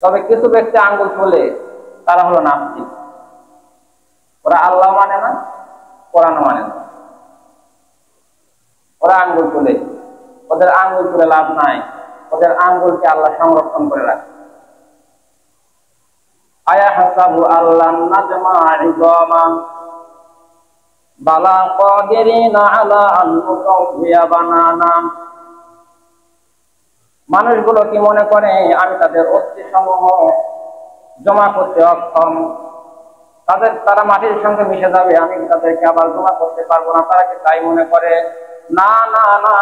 তবে কিছু ব্যক্তি আঙ্গুল তোলে, তারা হলো নাস্তিক। ওরা আল্লাহ মানে না, কোরআন মানে না, ওরা আঙ্গুল তোলে। ওদের আঙ্গুল তুলে লাভ নাই, ওদের আঙ্গুলকে আল্লাহ সংরক্ষণ করে রাখে। আয়া হাসাবু আল্লাহ নাজমা ইযামা বালা কাদিরিনা আলা আন নুসাউইয়া বানানা। মানুষগুলো কি মনে করে আমি তাদের অস্থি সমূহ জমা করতে অক্ষম, তারা মাটির সঙ্গে মিশে যাবে, আমি তাদেরকে আবার জমা করতে পারবো না, তারা কি তাই মনে করে? না না না,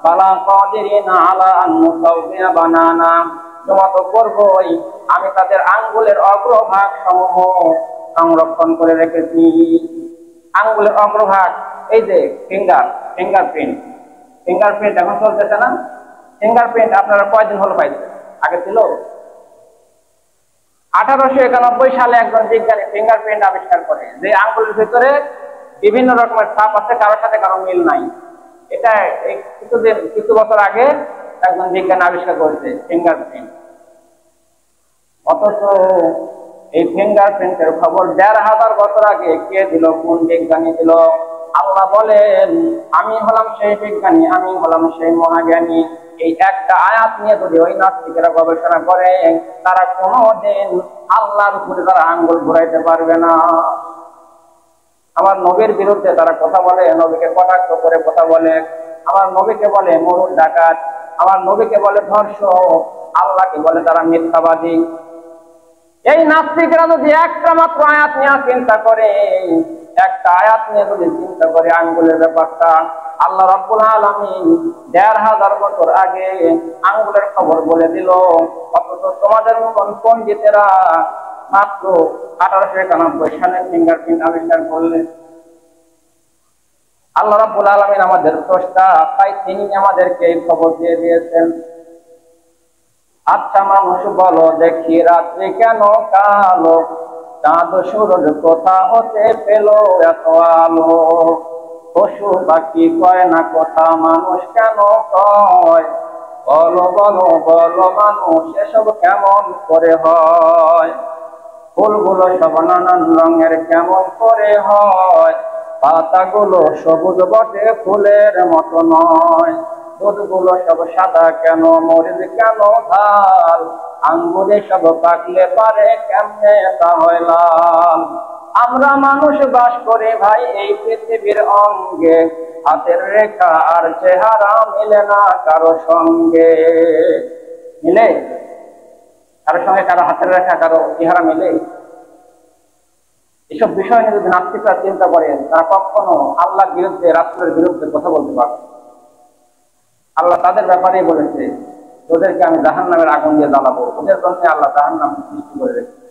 বালা কাদিরিনা আলা আন নুসাউইয়া বানানা, জমা তো করবই, আমি তাদের আঙ্গুলের অগ্রভাগ সমূহ সংরক্ষণ করে রেখেছি। আঙ্গুলের অগ্রভাগ, এই যে ফিঙ্গারপ্রিন্ট এখন চলতেছে না? ফিঙ্গারপ্রিন্ট আপনারা কয়দিন হলো পাইছেন? আগে ছিল 1891 সালে একজন বিজ্ঞানী ফিঙ্গারপ্রিন্ট আবিষ্কার করে, যে আঙ্গুলের ভিতরে বিভিন্ন রকমের ছাপ আছে, কারোর সাথে কারো মিল নাই। এটা কিছু বছর আগে একজন বিজ্ঞানী আবিষ্কার করেছে ফিঙ্গারপ্রিন্ট। অথচ এই ফিঙ্গারপ্রিন্টের খবর 1500 বছর আগে কে দিল? কোন বিজ্ঞানী দিল? আল্লাহ বলেন, আমি হলাম সেই বিজ্ঞানী, আমি হলাম সেই মহাজ্ঞানী। এই একটা আয়াত নিয়ে যদি ওই নাস্তিকেরা গবেষণা করে, তারা কোনোদিন আল্লাহর উপরে তারা আঙ্গুল ঘুরাইতে পারবে না। আমার নবীর বিরুদ্ধে তারা কথা বলে, নবীকে কটাক্ষ করে কথা বলে, আমার নবীকে বলে মরুল ডাকাত, আমার নবীকে বলে ধর্ষক, আল্লাহকে বলে তারা মিথ্যাবাদী। এই নাস্তিকরা যদি একটা মাত্র আয়াত নিয়ে চিন্তা করে, একটা আয়াত নিয়ে যদি চিন্তা করে আঙ্গুলের ব্যাপারটা, আল্লাহ রাব্বুল আলামিন 1500 বছর আগে আঙ্গুলের খবর বলে দিল। অথচ তোমাদের মতন পণ্ডিতেরা মাত্র 1891 সালে ফিঙ্গারপ্রিন্ট আবিষ্কার করলেন। আল্লাহ রাব্বুল আলামিন আমাদের স্রষ্টা, তাই তিনি আমাদেরকে এই খবর দিয়ে দিয়েছেন। আচ্ছা মানুষ বলো দেখি, রাত্রি কেন কালো, চাঁদ সূরজ কোথা হতে পেল এত আলো, পশু পাখি কয় না কথা, মানুষ কেন কয়, বলো বলো বলো মানুষ এসব কেমন করে হয়, ফুলগুলো সব নানান রঙের কেমন করে হয়, পাতাগুলো সবুজ বটে ফুলের মতো নয়, দুধগুলো সব সাদা কেন, মরিচ কেন ঝাল, আঙ্গুরে সব পাকলে পারে কেমনে তা হয় লাল। আমরা মানুষ বাস করে ভাই এই পৃথিবীর অঙ্গে, হাতের রেখা আর চেহারা মিলে না কারো সঙ্গে। মিলে? কারোর সঙ্গে কারো হাতের রেখা, কারো চেহারা মিলে? এসব বিষয় নিয়ে যদি নাস্তিকরা চিন্তা করেন, তারা কখনো আল্লাহর বিরুদ্ধে, রাসূলের বিরুদ্ধে কথা বলতে পারবে। আল্লাহ তাদের ব্যাপারেই বলেছে, ওদেরকে আমি জাহান্নামের আগুন দিয়ে জ্বালাবো, ওদের জন্য আল্লাহ জাহান্নাম সৃষ্টি করে রেখেছে।